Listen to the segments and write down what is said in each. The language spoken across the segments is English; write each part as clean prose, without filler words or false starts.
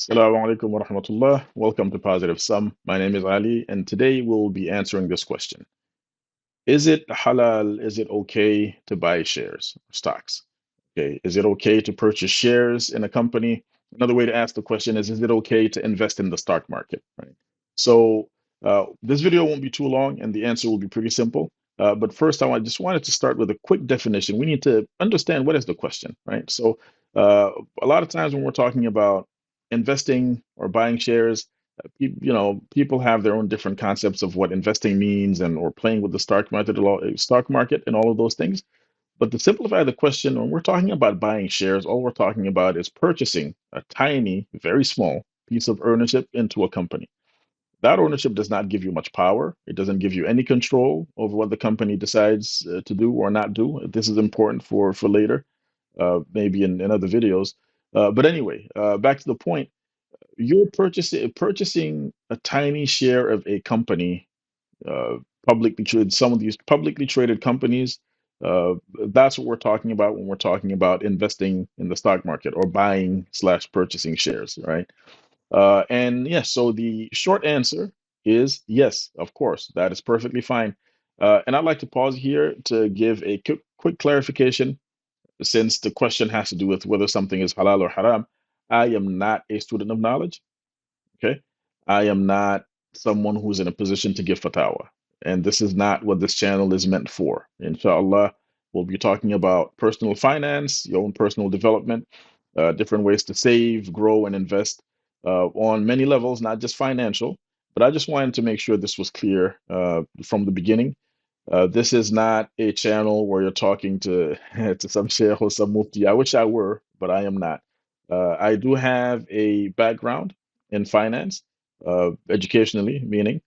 Assalamu alaikum wa rahmatullah. Welcome to Positive Sum. My name is Ali, and today we'll be answering this question. Is it halal? Is it okay to buy shares, stocks? Okay. Is it okay to purchase shares in a company? Another way to ask the question is it okay to invest in the stock market? Right. So this video won't be too long, and the answer will be pretty simple. But first, just wanted to start with a quick definition. We need to understand what is the question, right? So a lot of times when we're talking about investing or buying shares, people have their own different concepts of what investing means and or playing with the stock market and all of those things. But to simplify the question, when we're talking about buying shares, all we're talking about is purchasing a tiny, very small piece of ownership into a company. That ownership does not give you much power. It doesn't give you any control over what the company decides to do or not do. This is important for later, maybe in other videos. But anyway, back to the point. You're purchasing a tiny share of a company, uh, publicly traded. Some of these publicly traded companies. Uh, that's what we're talking about when we're talking about investing in the stock market or buying slash purchasing shares, right? And yes, so the short answer is yes, of course, that is perfectly fine. And I'd like to pause here to give a quick clarification since the question has to do with whether something is halal or haram. I am not a student of knowledge. Okay. I am not someone who's in a position to give fatwa. And this is not what this channel is meant for. Inshallah, we'll be talking about personal finance, your own personal development, different ways to save, grow, and invest on many levels, not just financial. But I just wanted to make sure this was clear from the beginning. This is not a channel where you're talking to to some sheikh or some mufti. I wish I were, but I am not. I do have a background in finance, educationally, meaning,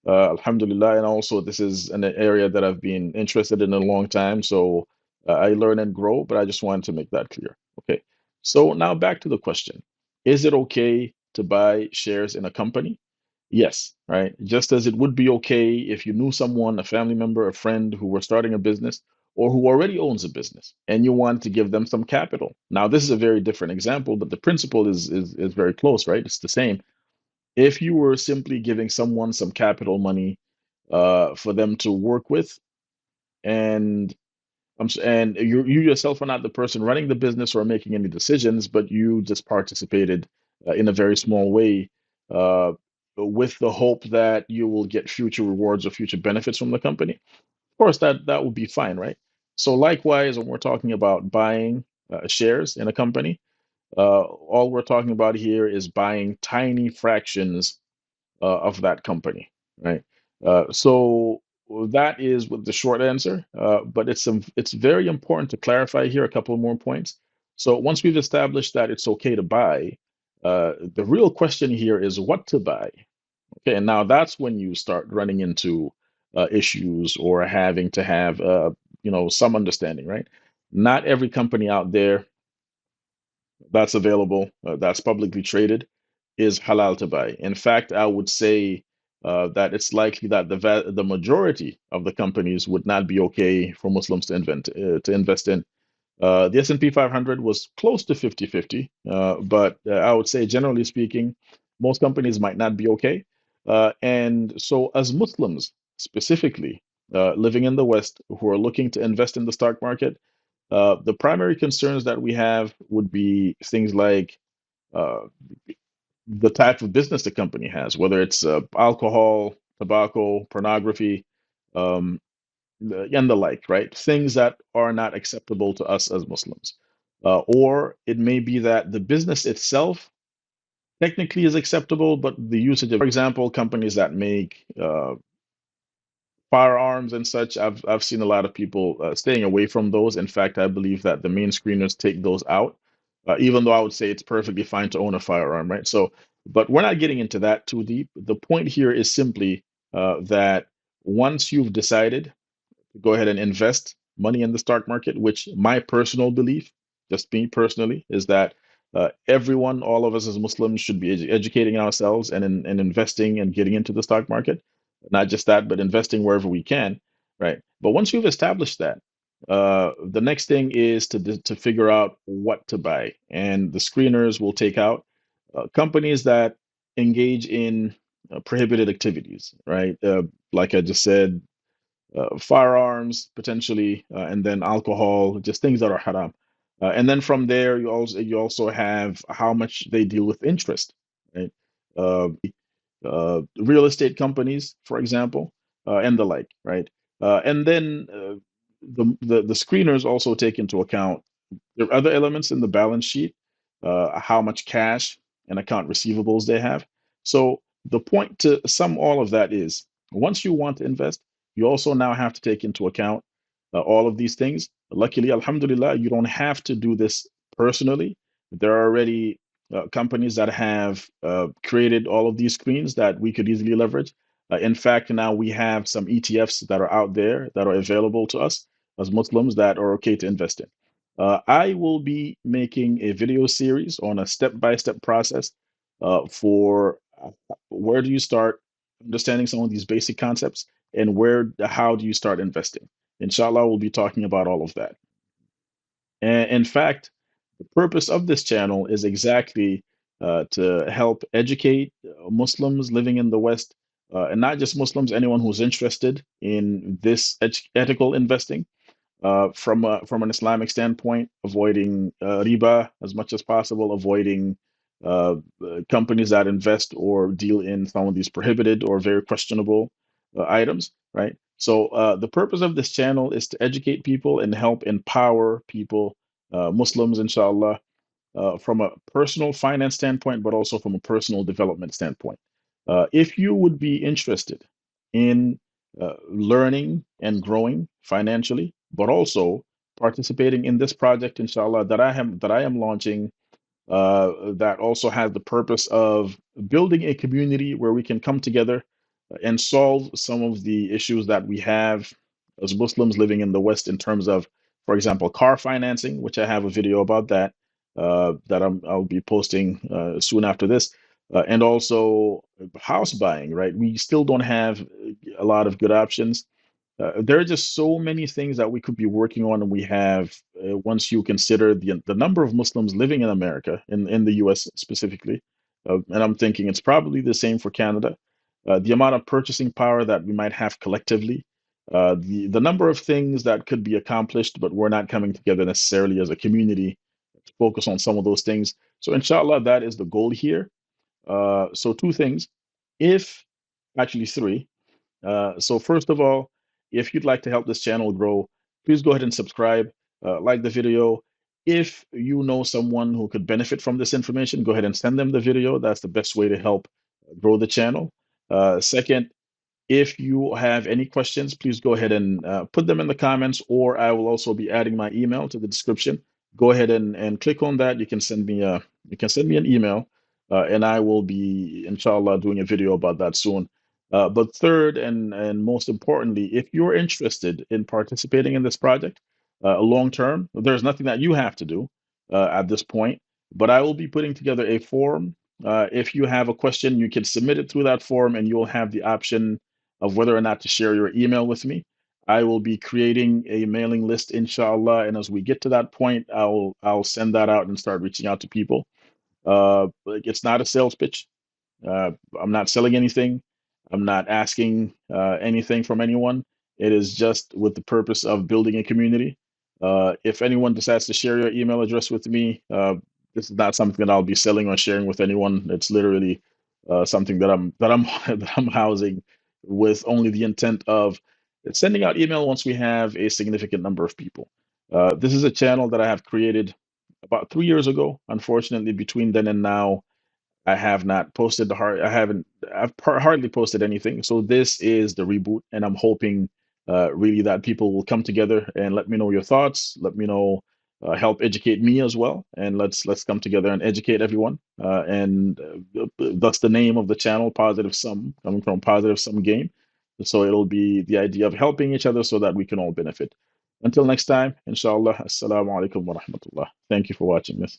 alhamdulillah, and also this is an area that I've been interested in a long time. So I learn and grow, but I just wanted to make that clear. Okay. So now back to the question. Is it okay to buy shares in a company? Yes, right. Just as it would be okay if you knew someone, a family member, a friend who were starting a business or who already owns a business and you want to give them some capital. Now, this is a very different example, but the principle is very close, right? It's the same. If you were simply giving someone some capital money for them to work with, and and you yourself are not the person running the business or making any decisions, but you just participated in a very small way uh, with the hope that you will get future rewards or future benefits from the company. Of course, that would be fine, right? So likewise, when we're talking about buying shares in a company, all we're talking about here is buying tiny fractions of that company, right? So that is with the short answer, but it's very important to clarify here a couple more points. So once we've established that it's okay to buy, the real question here is what to buy. Okay, and now that's when you start running into issues or having to have some understanding, right? Not every company out there that's available, that's publicly traded, is halal to buy. In fact, I would say that it's likely that the majority of the companies would not be okay for Muslims to invest in. The S&P 500 was close to 50-50, but I would say generally speaking, most companies might not be okay. And so, as Muslims specifically living in the West who are looking to invest in the stock market, the primary concerns that we have would be things like uh, the type of business the company has, whether it's alcohol, tobacco, pornography, um, and the like, right? Things that are not acceptable to us as Muslims. Or it may be that the business itself technically is acceptable, but the usage of, for example, companies that make firearms and such, I've seen a lot of people staying away from those. In fact, I believe that the main screeners take those out, even though I would say it's perfectly fine to own a firearm, right? So, but we're not getting into that too deep. The point here is simply that once you've decided to go ahead and invest money in the stock market, which my personal belief, just me personally, is that everyone, all of us as Muslims, should be educating ourselves and investing and getting into the stock market. Not just that, but investing wherever we can, right? But once you've established that, the next thing is to figure out what to buy, and the screeners will take out. companies that engage in prohibited activities, right? Like I just said, firearms potentially, and then alcohol, just things that are haram. And then from there, you also have how much they deal with interest, right? Real estate companies, for example, and the like, right? And then the screeners also take into account there are other elements in the balance sheet, how much cash and account receivables they have. So the point to sum all of that is once you want to invest, you also now have to take into account all of these things. Luckily, alhamdulillah, you don't have to do this personally. There are already companies that have created all of these screens that we could easily leverage. In fact, now we have some ETFs that are out there that are available to us as Muslims that are okay to invest in. I will be making a video series on a step-by-step process for where do you start understanding some of these basic concepts and how do you start investing. Inshallah, we'll be talking about all of that. And in fact, the purpose of this channel is exactly to help educate Muslims living in the West, and not just Muslims, anyone who's interested in this ethical investing from an Islamic standpoint, avoiding riba as much as possible, avoiding companies that invest or deal in some of these prohibited or very questionable items, right? So the purpose of this channel is to educate people and help empower people, Muslims, inshallah, from a personal finance standpoint, but also from a personal development standpoint. If you would be interested in learning and growing financially, but also participating in this project, inshallah, that I am launching, that also has the purpose of building a community where we can come together and solve some of the issues that we have as Muslims living in the West in terms of, for example, car financing, which I have a video about that I'll be posting soon after this, and also house buying. Right, we still don't have a lot of good options. There are just so many things that we could be working on, and we have once you consider the number of Muslims living in America, in the U.S. specifically, and I'm thinking it's probably the same for Canada. The amount of purchasing power that we might have collectively, the number of things that could be accomplished, but we're not coming together necessarily as a community to focus on some of those things. So, inshallah, that is the goal here. So, two things, if actually three. So first of all, if you'd like to help this channel grow, please go ahead and subscribe, like the video. If you know someone who could benefit from this information, go ahead and send them the video. That's the best way to help grow the channel. Second, if you have any questions, please go ahead and put them in the comments, or I will also be adding my email to the description. Go ahead and click on that. You can send me an email, and I will be, inshallah, doing a video about that soon. But third and most importantly, if you're interested in participating in this project long term, there's nothing that you have to do at this point. But I will be putting together a form. If you have a question, you can submit it through that form, and you'll have the option of whether or not to share your email with me. I will be creating a mailing list, inshallah, and as we get to that point, I'll send that out and start reaching out to people. Like, it's not a sales pitch. I'm not selling anything. I'm not asking anything from anyone. It is just with the purpose of building a community. If anyone decides to share your email address with me, this is not something that I'll be selling or sharing with anyone. It's literally something that I'm that I'm housing with only the intent of sending out email once we have a significant number of people. This is a channel that I have created about 3 years ago. Unfortunately, between then and now, I have not posted the hard. I haven't. Hardly posted anything. So this is the reboot, and I'm hoping really that people will come together and let me know your thoughts. Let me know, help educate me as well, and let's come together and educate everyone. And That's the name of the channel, Positive Sum, coming from Positive Sum Game. So it'll be the idea of helping each other so that we can all benefit. Until next time, inshallah. Assalamu alaikum wa rahmatullah. Thank you for watching this.